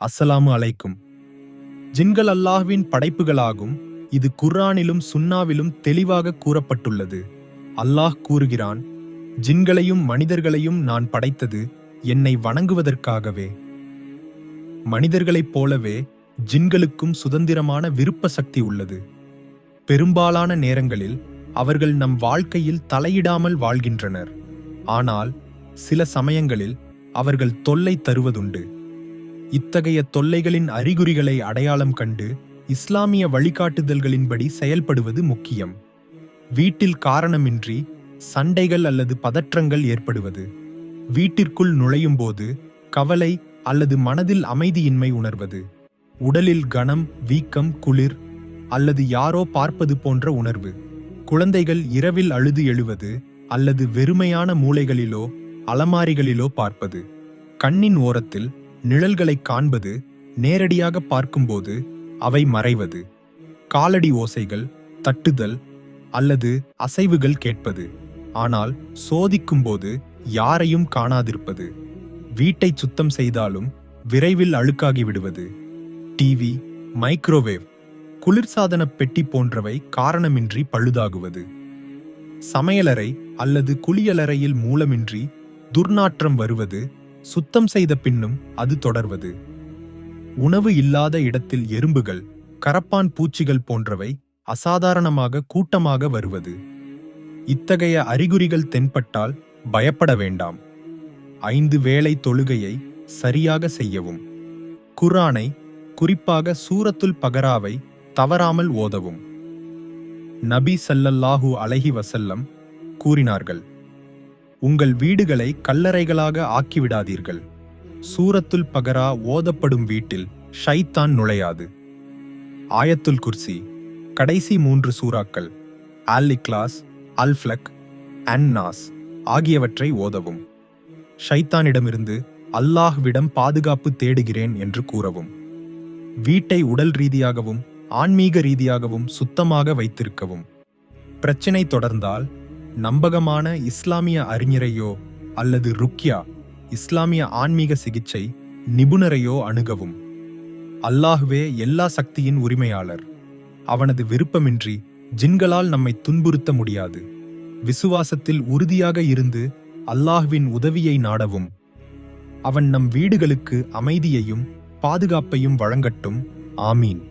அஸ்ஸலாமு அலைக்கும். ஜின்கள் அல்லாஹ்வின் படைப்புகளாகும். இது குர்ஆனிலும் சுன்னாவிலும் தெளிவாக கூறப்பட்டுள்ளது. அல்லாஹ் கூறுகிறான், ஜின்களையும் மனிதர்களையும் நான் படைத்தது என்னை வணங்குவதற்காகவே. மனிதர்களைப் போலவே ஜின்களுக்கும் சுதந்திரமான விருப்ப சக்தி உள்ளது. பெரும்பாலான நேரங்களில் அவர்கள் நம் வாழ்க்கையில் தலையிடாமல் வாழ்கின்றனர். ஆனால் சில சமயங்களில் அவர்கள் தொல்லை தருவதுண்டு. இத்தகைய தொல்லைகளின் அறிகுறிகளை அடையாளம் கண்டு இஸ்லாமிய வழிகாட்டுதல்களின்படி செயல்படுவது முக்கியம். வீட்டில் காரணமின்றி சண்டைகள் அல்லது பதற்றங்கள் ஏற்படுவது, வீட்டிற்குள் நுழையும்போது கவலை அல்லது மனதில் அமைதியின்மை உணர்வது, உடலில் கனம், வீக்கம், குளிர் அல்லது யாரோ பார்ப்பது போன்ற உணர்வு, குழந்தைகள் இரவில் அழுது எழுவது அல்லது வெறுமையான மூலைகளிலோ அலமாரிகளிலோ பார்ப்பது, கண்ணின் ஓரத்தில் நிழல்களை காண்பது, நேரடியாக பார்க்கும்போது அவை மறைவது, காலடி ஓசைகள், தட்டுதல் அல்லது அசைவுகள் கேட்பது, ஆனால் சோதிக்கும்போது யாரையும் காணாதிருப்பது, வீட்டை சுத்தம் செய்தாலும் விரைவில் அழுக்காகி விடுவது, டிவி, மைக்ரோவேவ், குளிர்சாதன பெட்டி போன்றவை காரணமின்றி பழுதாகுவது, சமையலறை அல்லது குளியலறையில் மூலமின்றி துர்நாற்றம் வருவது, சுத்தம் செய்த பின்னும் அது தொடர்வது, உணவு இல்லாத இடத்தில் எறும்புகள், கரப்பான் பூச்சிகள் போன்றவை அசாதாரணமாக கூட்டமாக வருவது. இத்தகைய அறிகுறிகள் தென்பட்டால் பயப்பட வேண்டாம். 5 வேளை தொழுகையை சரியாக செய்யவும். குர்ஆனை, குறிப்பாக சூரத்துல் பகராவை தவறாமல் ஓதவும். நபி ஸல்லல்லாஹு அலைஹி வஸல்லம் கூறினார்கள், உங்கள் வீடுகளை கல்லறைகளாக ஆக்கிவிடாதீர்கள். சூரத்துல் பகரா ஓதப்படும் வீட்டில் ஷைத்தான் நுழையாது. ஆயத்துல் குர்சி, கடைசி 3 சூறாக்கள் அல் இக்லாஸ், அல் ஃப்லக், அன் நாஸ் ஆகியவற்றை ஓதவும். ஷைத்தானிடமிருந்து அல்லாஹ்விடம் பாதுகாப்பு தேடுகிறேன் என்று கூறவும். வீட்டை உடல் ரீதியாகவும் ஆன்மீக ரீதியாகவும் சுத்தமாக வைத்திருக்கவும். பிரச்சினை தொடர்ந்தால் நம்பகமான இஸ்லாமிய அறிஞரையோ அல்லது ருக்யா, இஸ்லாமிய ஆன்மீக சிகிச்சை நிபுணரையோ அணுகவும். அல்லாஹ்வே எல்லா சக்தியின் உரிமையாளர். அவனது விருப்பமின்றி ஜின்களால் நம்மை துன்புறுத்த முடியாது. விசுவாசத்தில் உறுதியாக இருந்து அல்லாஹ்வின் உதவியை நாடவும். அவன் நம் வீடுகளுக்கு அமைதியையும் பாதுகாப்பையும் வழங்கட்டும். ஆமீன்.